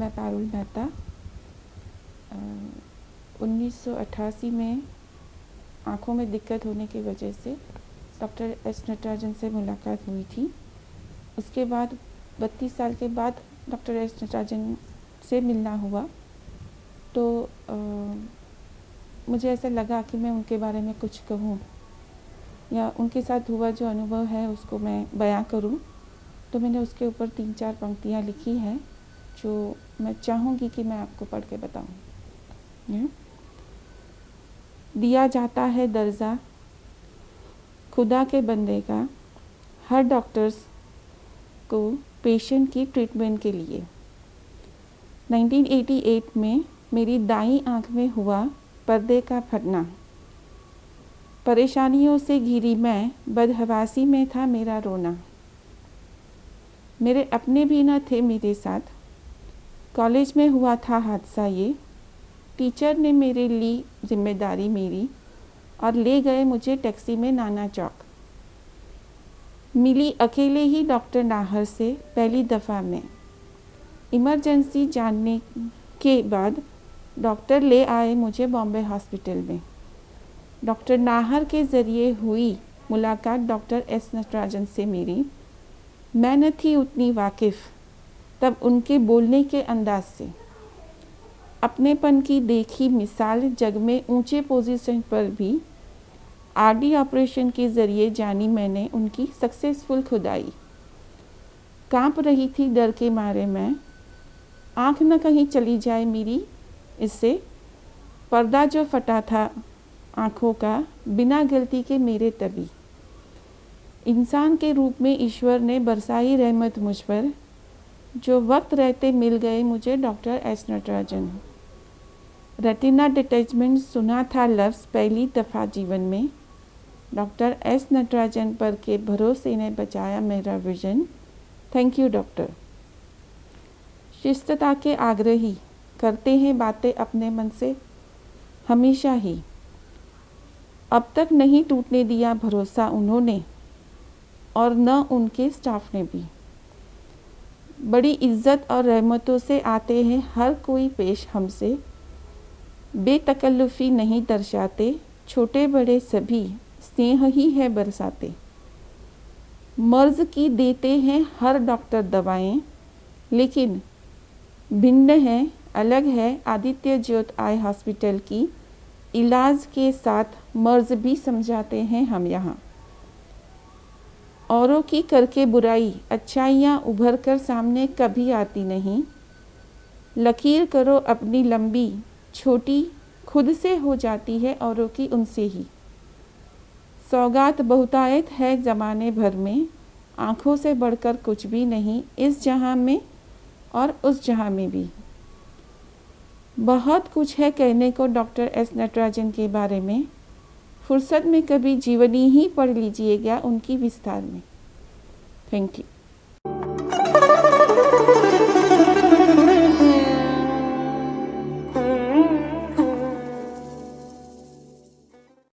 मैं पारुल मेहता। 1988 में आँखों में दिक्कत होने की वजह से डॉक्टर एस नटराजन से मुलाकात हुई थी। उसके बाद 32 साल के बाद डॉक्टर एस नटराजन से मिलना हुआ तो मुझे ऐसा लगा कि मैं उनके बारे में कुछ कहूँ या उनके साथ हुआ जो अनुभव है उसको मैं बयां करूं। तो मैंने उसके ऊपर 3-4 पंक्तियां लिखी हैं जो मैं चाहूँगी कि मैं आपको पढ़ के बताऊं। दिया जाता है दर्जा खुदा के बंदे का हर डॉक्टर्स को पेशेंट की ट्रीटमेंट के लिए। 1988 में मेरी दाईं आँख में हुआ पर्दे का फटना। परेशानियों से घिरी मैं, बदहवासी में था मेरा रोना। मेरे अपने भी न थे मेरे साथ, कॉलेज में हुआ था हादसा ये। टीचर ने मेरे ली जिम्मेदारी मेरी और ले गए मुझे टैक्सी में नाना चौक। मिली अकेले ही डॉक्टर नाहर से पहली दफ़ा में। इमरजेंसी जानने के बाद डॉक्टर ले आए मुझे बॉम्बे हॉस्पिटल में। डॉक्टर नाहर के ज़रिए हुई मुलाकात डॉक्टर एस नटराजन से मेरी। मैं न थी उतनी वाकिफ़ तब उनके बोलने के अंदाज से। अपनेपन की देखी मिसाल जग में ऊंचे पोजीशन पर भी। आरडी ऑपरेशन के ज़रिए जानी मैंने उनकी सक्सेसफुल खुदाई। कांप रही थी डर के मारे मैं, आँख न कहीं चली जाए मेरी इससे। पर्दा जो फटा था आँखों का बिना गलती के मेरे तभी। इंसान के रूप में ईश्वर ने बरसाई रहमत मुझ पर, जो वक्त रहते मिल गए मुझे doctor S Natarajan. Retina detachment सुना था लफ्ज़ पहली दफ़ा जीवन में। डॉक्टर एस नटराजन पर के भरोसे ने बचाया मेरा विजन। Thank you doctor. शिस्तता के आग्रही करते हैं बातें अपने मन से हमेशा ही। अब तक नहीं टूटने दिया भरोसा उन्होंने और न उनके स्टाफ ने भी। बड़ी इज्जत और रहमतों से आते हैं हर कोई पेश हमसे। बेतकल्लुफ़ी नहीं दर्शाते, छोटे बड़े सभी स्नेह ही है बरसाते। मर्ज़ की देते हैं हर डॉक्टर दवाएं, लेकिन भिन्न है अलग है आदित्य ज्योत आई हॉस्पिटल की। इलाज के साथ मर्ज़ भी समझाते हैं हम यहाँ। औरों की करके बुराई अच्छाइयाँ उभर कर सामने कभी आती नहीं। लकीर करो अपनी लंबी छोटी खुद से हो जाती है औरों की उनसे ही। सौगात बहुतायत है ज़माने भर में, आँखों से बढ़कर कुछ भी नहीं इस जहाँ में और उस जहाँ में भी। बहुत कुछ है कहने को डॉक्टर एस नटराजन के बारे में। फुर्सत में कभी जीवनी ही पढ़ लीजिएगा उनकी विस्तार में। Thank you.